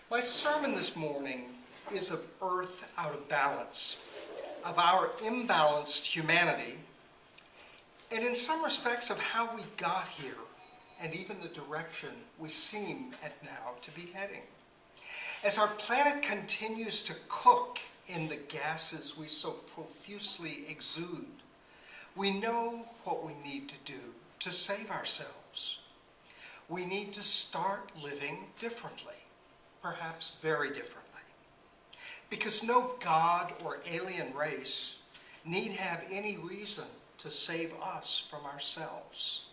My sermon this morning is of Earth out of balance, of our imbalanced humanity, and in some respects of how we got here, and even the direction we seem at now to be heading. As our planet continues to cook in the gases we so profusely exude, we know what we need to do to save ourselves. We need to start living differently, perhaps very differently. Because no God or alien race need have any reason to save us from ourselves.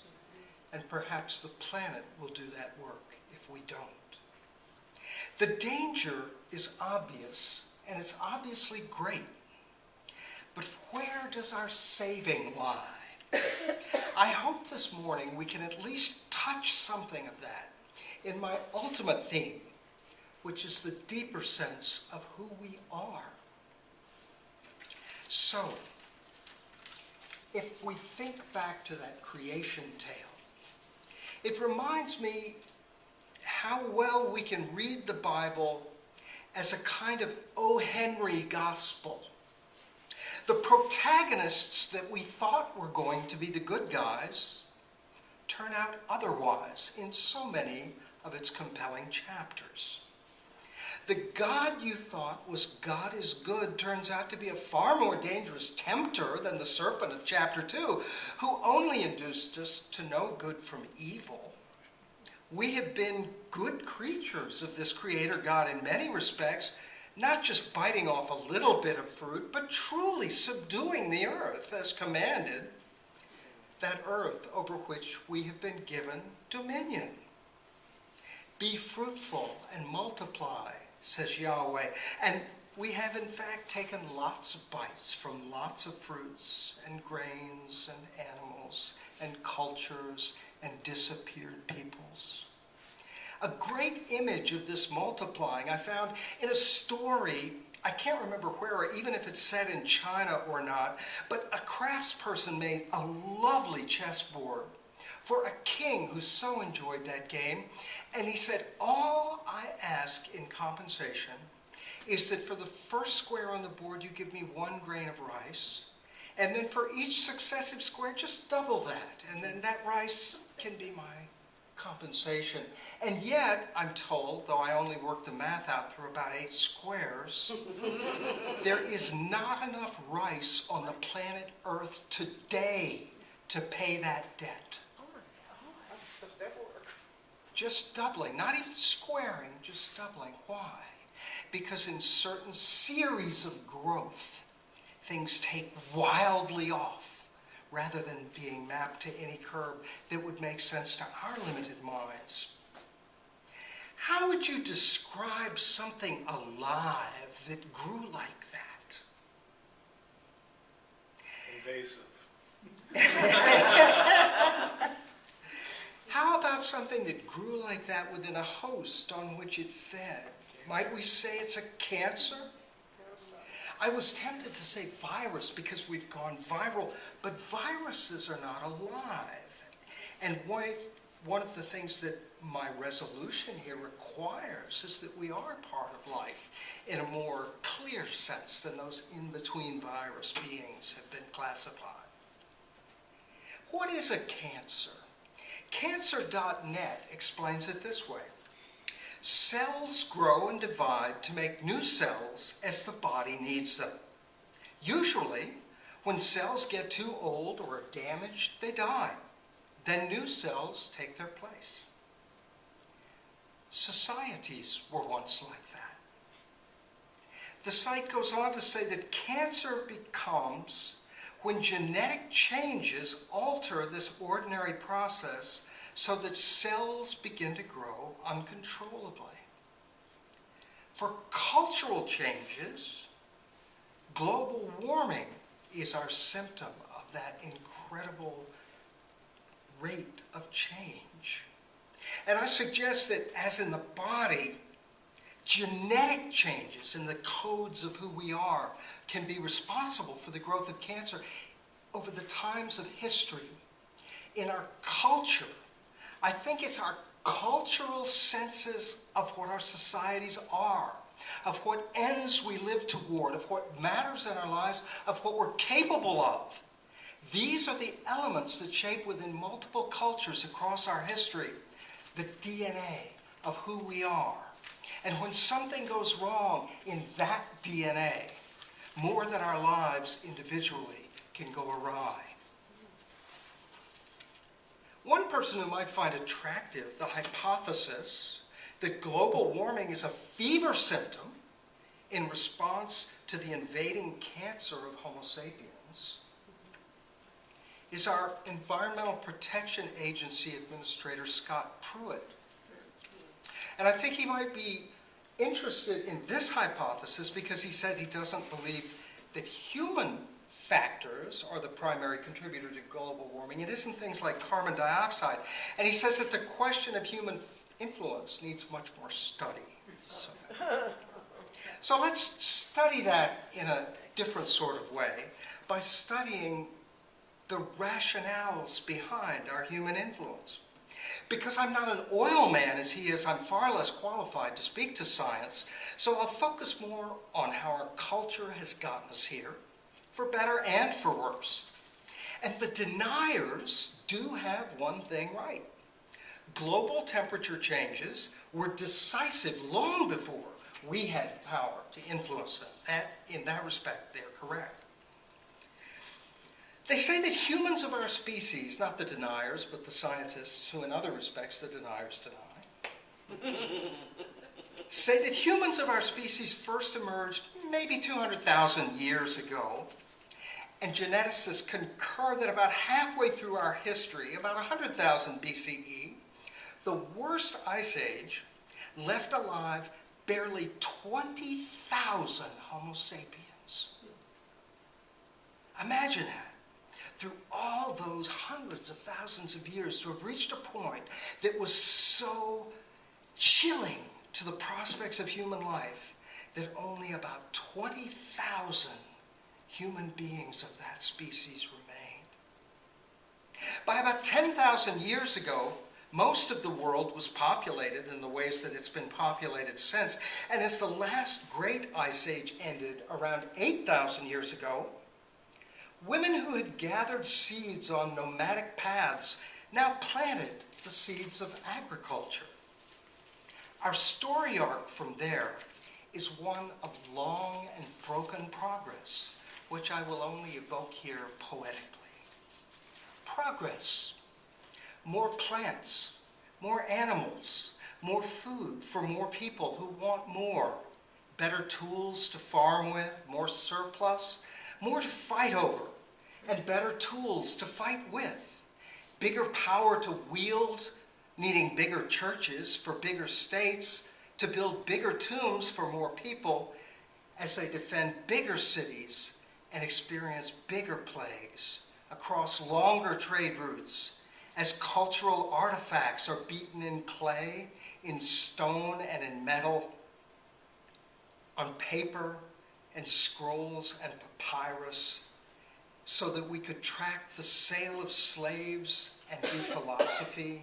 And perhaps the planet will do that work if we don't. The danger is obvious, and it's obviously great. But where does our saving lie? I hope this morning we can at least touch something of that in my ultimate theme, which is the deeper sense of who we are. So, if we think back to that creation tale, it reminds me how well we can read the Bible as a kind of O. Henry gospel. The protagonists that we thought were going to be the good guys turn out otherwise in so many of its compelling chapters. The God you thought was God is good turns out to be a far more dangerous tempter than the serpent of chapter 2, who only induced us to know good from evil. We have been good creatures of this Creator God in many respects, not just biting off a little bit of fruit, but truly subduing the earth as commanded, that earth over which we have been given dominion. Be fruitful and multiply, says Yahweh. And we have in fact taken lots of bites from lots of fruits and grains and animals and cultures and disappeared peoples. A great image of this multiplying I found in a story, I can't remember where or even if it's set in China or not, but a craftsperson made a lovely chessboard for a king who so enjoyed that game. And he said, all I ask in compensation is that for the first square on the board, you give me 1 grain of rice. And then for each successive square, just double that. And then that rice can be my compensation. And yet, I'm told, though I only worked the math out through about 8 squares, there is not enough rice on the planet Earth today to pay that debt. Just doubling, not even squaring, just doubling. Why? Because in certain series of growth, things take wildly off rather than being mapped to any curve that would make sense to our limited minds. How would you describe something alive that grew like that? Invasive. How about something that grew like that within a host on which it fed? Might we say it's a cancer? I was tempted to say virus because we've gone viral, but viruses are not alive. And one of the things that my resolution here requires is that we are part of life in a more clear sense than those in-between virus beings have been classified. What is a cancer? Cancer.net explains it this way. Cells grow and divide to make new cells as the body needs them. Usually, when cells get too old or are damaged, they die. Then new cells take their place. Societies were once like that. The site goes on to say that cancer becomes when genetic changes alter this ordinary process so that cells begin to grow uncontrollably. For cultural changes, global warming is our symptom of that incredible rate of change. And I suggest that as in the body, genetic changes in the codes of who we are can be responsible for the growth of cancer over the times of history. In our culture, I think it's our cultural senses of what our societies are, of what ends we live toward, of what matters in our lives, of what we're capable of. These are the elements that shape within multiple cultures across our history the DNA of who we are. And when something goes wrong in that DNA, more than our lives individually can go awry. One person who might find attractive the hypothesis that global warming is a fever symptom in response to the invading cancer of Homo sapiens is our Environmental Protection Agency Administrator, Scott Pruitt. And I think he might be interested in this hypothesis because he said he doesn't believe that human factors are the primary contributor to global warming. It isn't things like carbon dioxide. And he says that the question of human influence needs much more study. So let's study that in a different sort of way by studying the rationales behind our human influence. Because I'm not an oil man as he is, I'm far less qualified to speak to science, so I'll focus more on how our culture has gotten us here, for better and for worse. And the deniers do have one thing right. Global temperature changes were decisive long before we had power to influence them. In that respect, they're correct. They say that humans of our species, not the deniers, but the scientists who in other respects the deniers deny, say that humans of our species first emerged maybe 200,000 years ago, and geneticists concur that about halfway through our history, about 100,000 BCE, the worst ice age left alive barely 20,000 Homo sapiens. Imagine that. Through all those hundreds of thousands of years, to have reached a point that was so chilling to the prospects of human life that only about 20,000 human beings of that species remained. By about 10,000 years ago, most of the world was populated in the ways that it's been populated since. And as the last great ice age ended around 8,000 years ago, women who had gathered seeds on nomadic paths now planted the seeds of agriculture. Our story arc from there is one of long and broken progress, which I will only evoke here poetically. Progress. More plants, more animals, more food for more people who want more, better tools to farm with, more surplus, more to fight over, and better tools to fight with, bigger power to wield, needing bigger churches for bigger states, to build bigger tombs for more people as they defend bigger cities and experience bigger plagues across longer trade routes, as cultural artifacts are beaten in clay, in stone and in metal, on paper and scrolls and papyrus, so that we could track the sale of slaves and do philosophy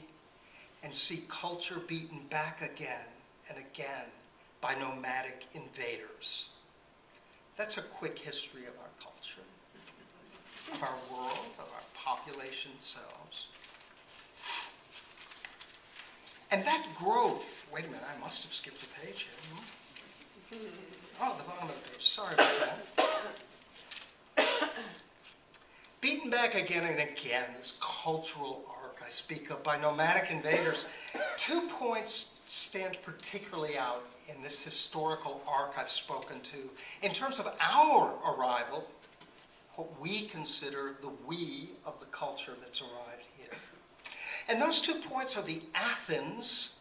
and see culture beaten back again and again by nomadic invaders. That's a quick history of our culture, of our world, of our population selves. And that growth, wait a minute, I must have skipped a page here. Oh, the bottom of the page, sorry about that. Beaten back again and again, this cultural arc I speak of by nomadic invaders. 2 points stand particularly out in this historical arc I've spoken to in terms of our arrival, what we consider the we of the culture that's arrived here. And those 2 points are the Athens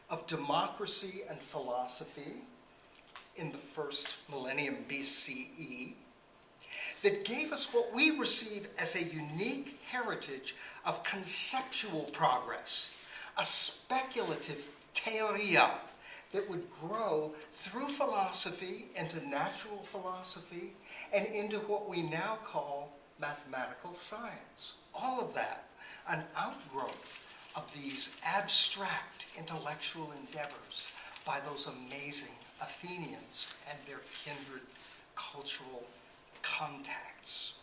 of democracy and philosophy in the first millennium BCE, that gave us what we receive as a unique heritage of conceptual progress, a speculative theoria that would grow through philosophy into natural philosophy and into what we now call mathematical science. All of that, an outgrowth of these abstract intellectual endeavors by those amazing Athenians and their kindred cultural contacts.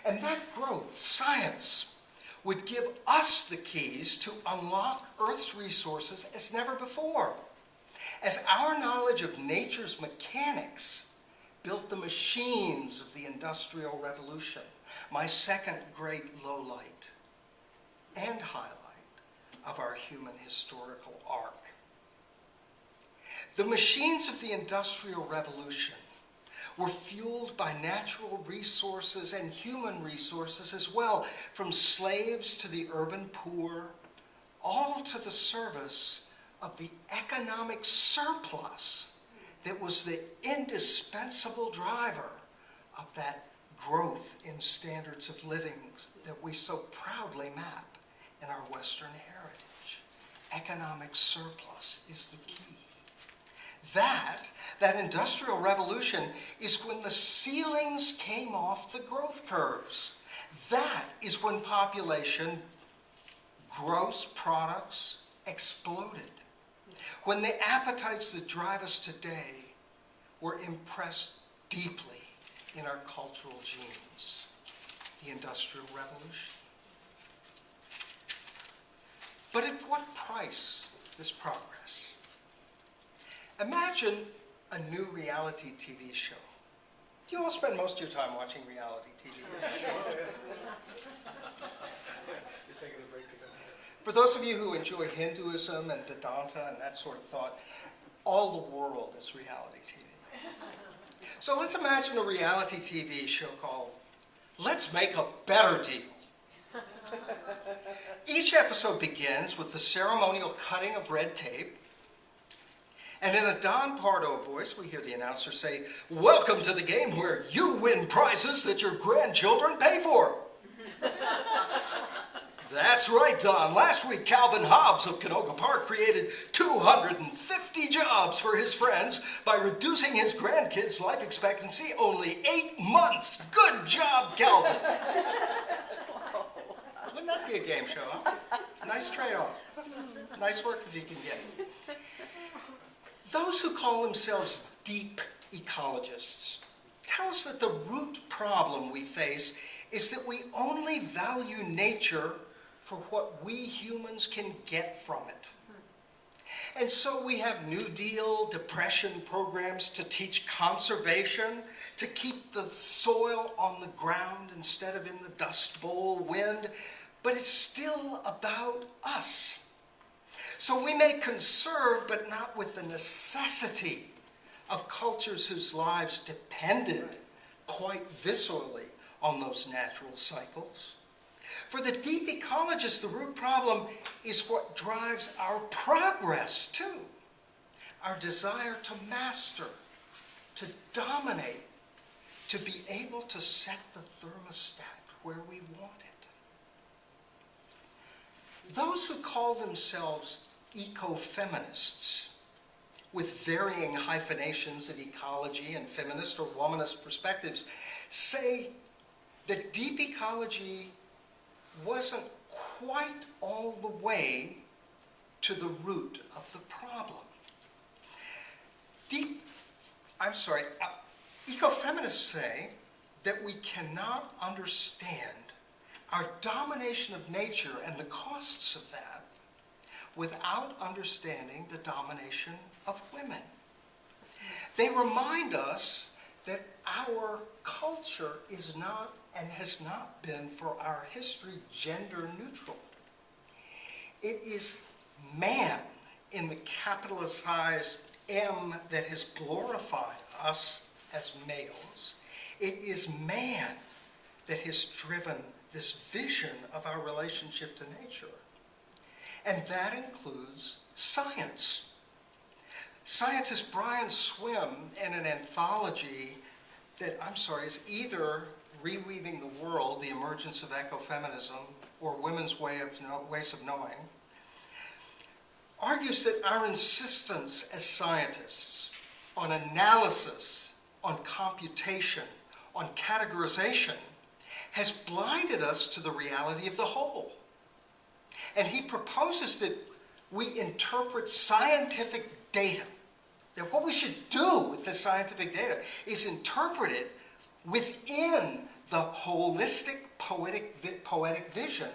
And that growth, science, would give us the keys to unlock Earth's resources as never before, as our knowledge of nature's mechanics built the machines of the Industrial Revolution, my second great lowlight and highlight of our human historical arc. The machines of the Industrial Revolution were fueled by natural resources and human resources as well, from slaves to the urban poor, all to the service of the economic surplus that was the indispensable driver of that growth in standards of living that we so proudly map in our Western heritage. Economic surplus is the key. That Industrial Revolution is when the ceilings came off the growth curves. That is when population, gross products exploded. When the appetites that drive us today were impressed deeply in our cultural genes. The Industrial Revolution. But at what price, this progress? Imagine a new reality TV show. You all spend most of your time watching reality TV. Just taking a break to come here. For those of you who enjoy Hinduism and Vedanta and that sort of thought, all the world is reality TV. So let's imagine a reality TV show called Let's Make a Better Deal. Each episode begins with the ceremonial cutting of red tape. And in a Don Pardo voice, we hear the announcer say, "Welcome to the game where you win prizes that your grandchildren pay for." That's right, Don. Last week, Calvin Hobbs of Canoga Park created 250 jobs for his friends by reducing his grandkids' life expectancy only 8 months. Good job, Calvin. Wouldn't that be a game show, huh? Nice trade-off. Nice work if you can get it. Those who call themselves deep ecologists tell us that the root problem we face is that we only value nature for what we humans can get from it. And so we have New Deal, depression programs to teach conservation, to keep the soil on the ground instead of in the Dust Bowl wind, but it's still about us. So we may conserve, but not with the necessity of cultures whose lives depended quite viscerally on those natural cycles. For the deep ecologist, the root problem is what drives our progress too. Our desire to master, to dominate, to be able to set the thermostat where we want it. Those who call themselves ecofeminists, with varying hyphenations of ecology and feminist or womanist perspectives, say that deep ecology wasn't quite all the way to the root of the problem. Ecofeminists say that we cannot understand our domination of nature and the costs of that without understanding the domination of women. They remind us that our culture is not and has not been for our history gender neutral. It is man in the capitalized M that has glorified us as males. It is man that has driven this vision of our relationship to nature. And that includes science. Scientist Brian Swimme, in an anthology that, is either Reweaving the World, The Emergence of Ecofeminism, or Women's Ways of Knowing, argues that our insistence as scientists on analysis, on computation, on categorization, has blinded us to the reality of the whole. And he proposes that we interpret scientific data. That what we should do with this scientific data is interpret it within the holistic poetic vision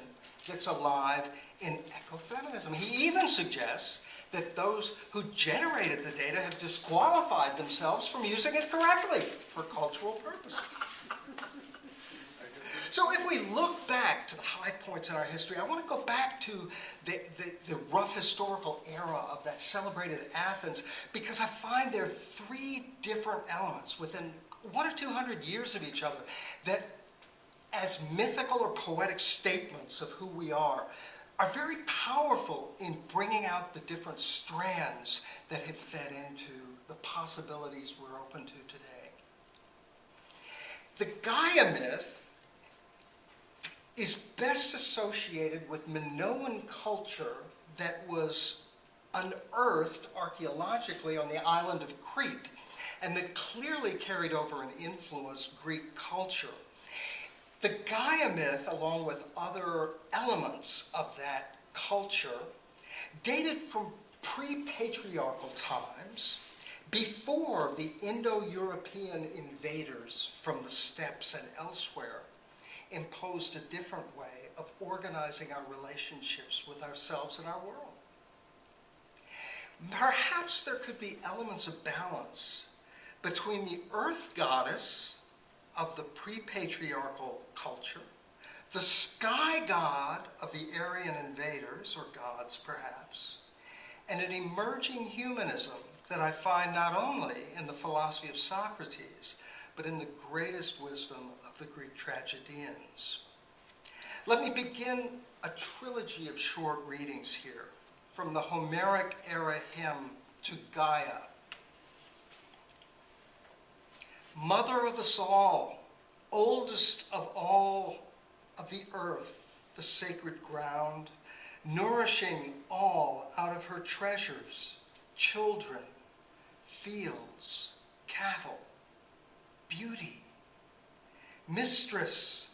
that's alive in ecofeminism. He even suggests that those who generated the data have disqualified themselves from using it correctly for cultural purposes. So if we look back to the high points in our history, I want to go back to the rough historical era of that celebrated Athens, because I find there are three different elements within 100 or 200 years of each other that, as mythical or poetic statements of who we are very powerful in bringing out the different strands that have fed into the possibilities we're open to today. The Gaia myth is best associated with Minoan culture that was unearthed archaeologically on the island of Crete, and that clearly carried over and influenced Greek culture. The Gaia myth, along with other elements of that culture, dated from pre-patriarchal times, before the Indo-European invaders from the steppes and elsewhere imposed a different way of organizing our relationships with ourselves and our world. Perhaps there could be elements of balance between the earth goddess of the pre-patriarchal culture, the sky god of the Aryan invaders, or gods perhaps, and an emerging humanism that I find not only in the philosophy of Socrates, but in the greatest wisdom of the Greek tragedians. Let me begin a trilogy of short readings here, from the Homeric era hymn to Gaia. Mother of us all, oldest of all of the earth, the sacred ground, nourishing all out of her treasures, children, fields, cattle, beauty. Mistress,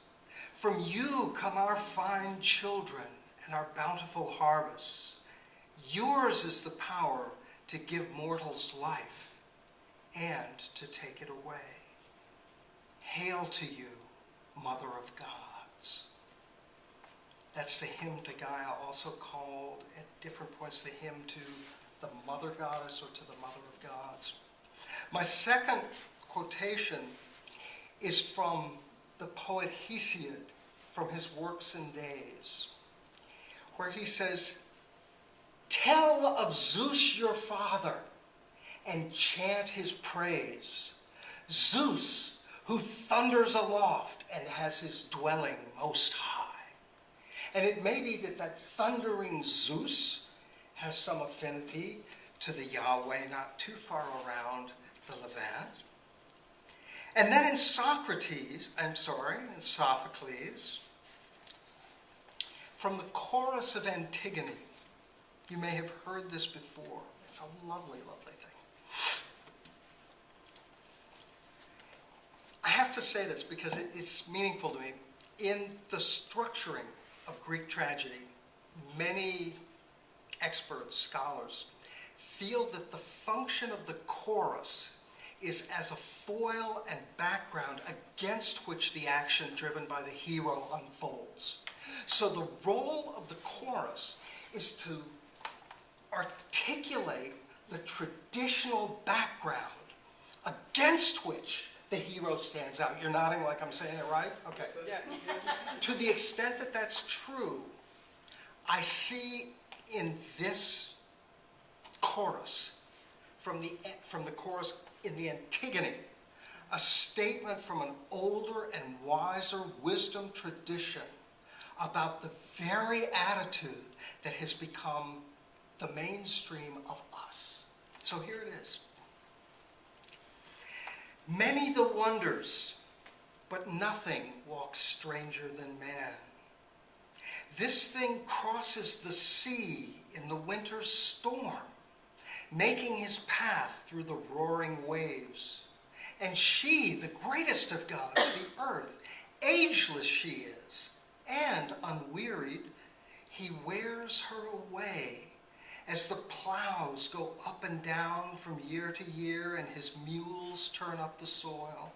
from you come our fine children and our bountiful harvests. Yours is the power to give mortals life and to take it away. Hail to you, Mother of Gods. That's the hymn to Gaia, also called at different points the hymn to the Mother Goddess or to the Mother of Gods. My second quotation is from the poet Hesiod, from his Works and Days, where he says, "Tell of Zeus your father and chant his praise. Zeus, who thunders aloft and has his dwelling most high." And it may be that that thundering Zeus has some affinity to the Yahweh not too far around the Levant. And then in Sophocles, from the chorus of Antigone. You may have heard this before. It's a lovely, lovely thing. I have to say this because it's meaningful to me. In the structuring of Greek tragedy, many experts, scholars, feel that the function of the chorus is as a foil and background against which the action driven by the hero unfolds. So the role of the chorus is to articulate the traditional background against which the hero stands out. You're nodding like I'm saying it right? Okay. Yeah. To the extent that that's true, I see in this chorus, from the chorus in the Antigone, a statement from an older and wiser wisdom tradition about the very attitude that has become the mainstream of us. So here it is. Many the wonders, but nothing walks stranger than man. This thing crosses the sea in the winter's storm, making his path through the roaring waves. And she, the greatest of gods, the earth, ageless she is, and unwearied, He wears her away as the plows go up and down from year to year and his mules turn up the soil.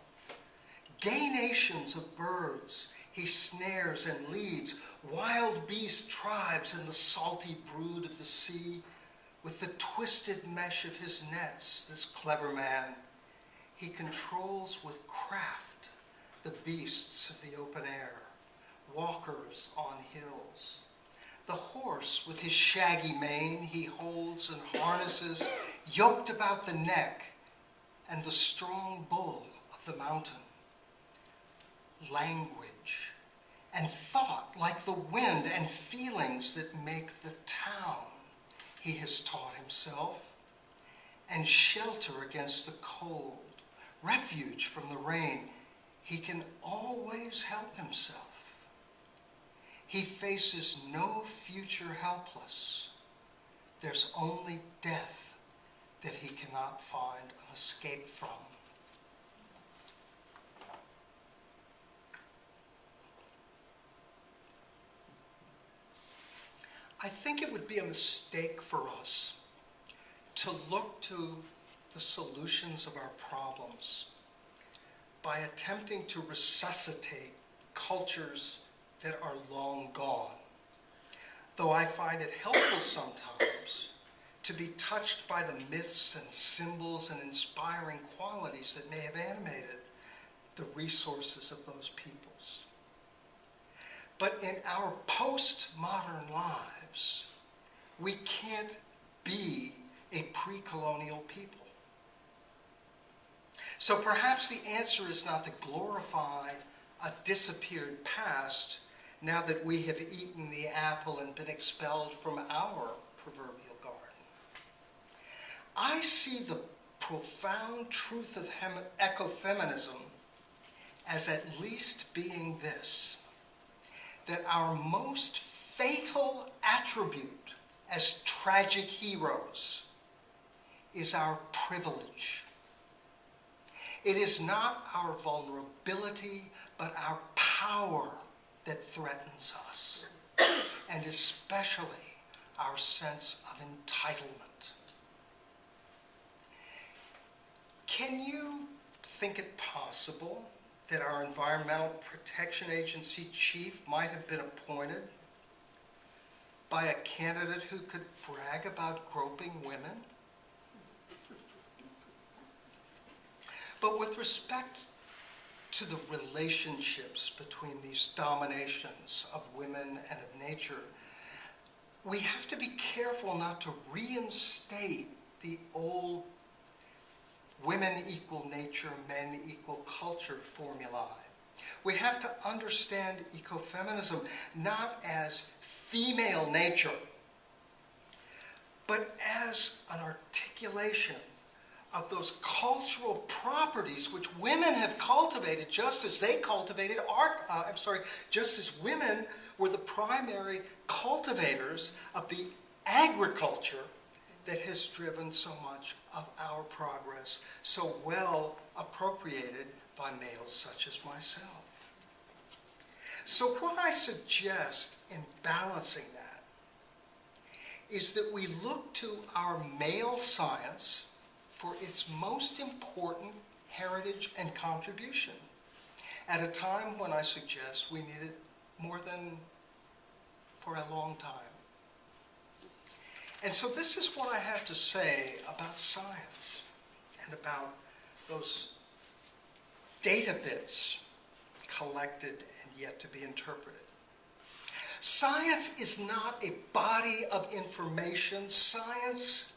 Gay nations of birds he snares and leads, wild beast tribes in the salty brood of the sea. With the twisted mesh of his nets, this clever man, he controls with craft the beasts of the open air, walkers on hills. The horse with his shaggy mane he holds and harnesses, yoked about the neck, and the strong bull of the mountain. Language and thought like the wind, and feelings that make the town he has taught himself, and shelter against the cold, refuge from the rain. He can always help himself. He faces no future helpless. There's only death that he cannot find an escape from. I think it would be a mistake for us to look to the solutions of our problems by attempting to resuscitate cultures that are long gone. Though I find it helpful sometimes to be touched by the myths and symbols and inspiring qualities that may have animated the resources of those peoples. But in our postmodern lives, we can't be a pre-colonial people. So perhaps the answer is not to glorify a disappeared past now that we have eaten the apple and been expelled from our proverbial garden. I see the profound truth of ecofeminism as at least being this, that our most fatal attribute as tragic heroes is our privilege. It is not our vulnerability, but our power that threatens us, and especially our sense of entitlement. Can you think it possible that our Environmental Protection Agency chief might have been appointed by a candidate who could brag about groping women? But with respect to the relationships between these dominations of women and of nature, we have to be careful not to reinstate the old women equal nature, men equal culture formulae. We have to understand ecofeminism not as female nature, but as an articulation of those cultural properties which women have cultivated just as they cultivated just as women were the primary cultivators of the agriculture that has driven so much of our progress, so well appropriated by males such as myself. So what I suggest in balancing that is that we look to our male science for its most important heritage and contribution at a time when I suggest we need it more than for a long time. And so this is what I have to say about science and about those data bits collected and yet to be interpreted. Science is not a body of information. Science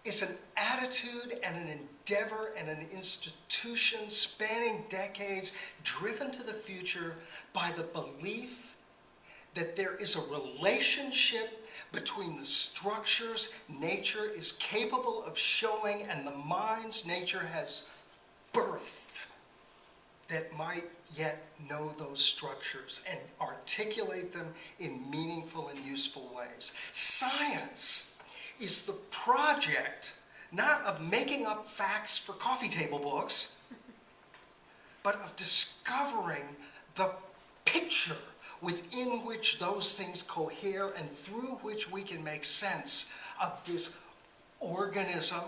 is an attitude and an endeavor and an institution spanning decades, driven to the future by the belief that there is a relationship between the structures nature is capable of showing and the minds nature has birthed that might yet know those structures and articulate them in meaningful and useful ways. Science is the project not of making up facts for coffee table books, but of discovering the picture within which those things cohere and through which we can make sense of this organism,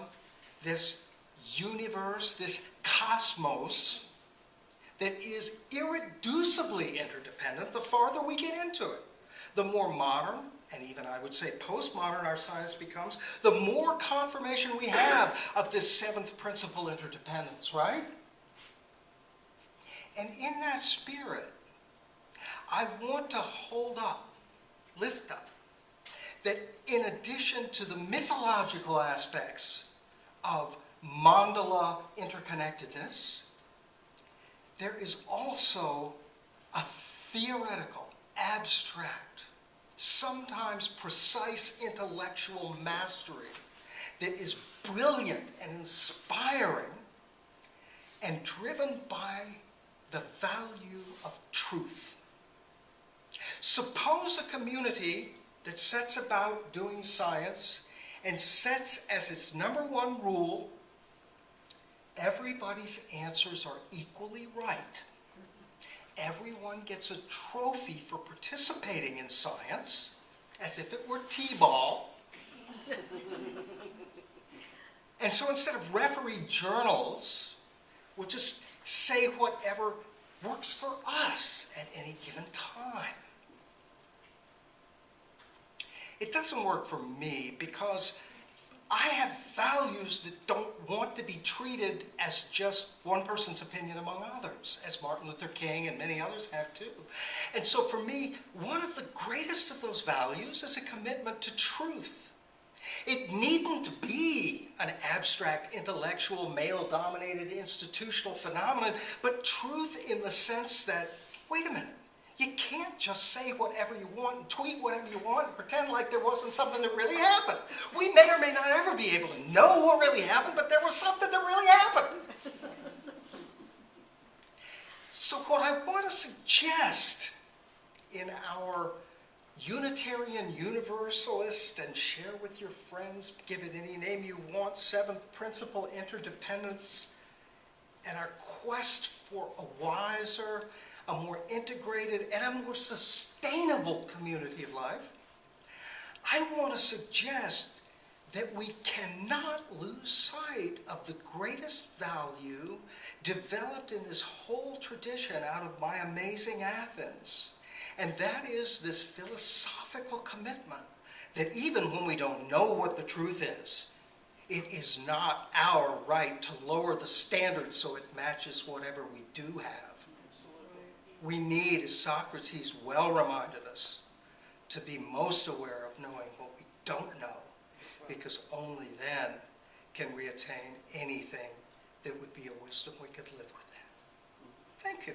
this universe, this cosmos that is irreducibly interdependent the farther we get into it. The more modern, and even I would say postmodern our science becomes, the more confirmation we have of this seventh principle interdependence, right? And in that spirit, I want to hold up, lift up, that in addition to the mythological aspects of mandala interconnectedness, there is also a theoretical, abstract, sometimes precise intellectual mastery that is brilliant and inspiring and driven by the value of truth. Suppose a community that sets about doing science and sets as its number one rule, everybody's answers are equally right. Everyone gets a trophy for participating in science, as if it were t-ball. And so instead of referee journals, we'll just say whatever works for us at any given time. It doesn't work for me because I have values that don't want to be treated as just one person's opinion among others, as Martin Luther King and many others have too. And so for me, one of the greatest of those values is a commitment to truth. It needn't be an abstract, intellectual, male-dominated institutional phenomenon, but truth in the sense that, wait a minute, you can't just say whatever you want and tweet whatever you want and pretend like there wasn't something that really happened. We may or may not ever be able to know what really happened, but there was something that really happened. So what I want to suggest in our Unitarian, Universalist, and share with your friends, give it any name you want, seventh principle interdependence, and our quest for a wiser, a more integrated, and a more sustainable community of life, I want to suggest that we cannot lose sight of the greatest value developed in this whole tradition out of my amazing Athens. And that is this philosophical commitment that even when we don't know what the truth is, it is not our right to lower the standard so it matches whatever we do have. We need, as Socrates well reminded us, to be most aware of knowing what we don't know, because only then can we attain anything that would be a wisdom we could live with. Thank you.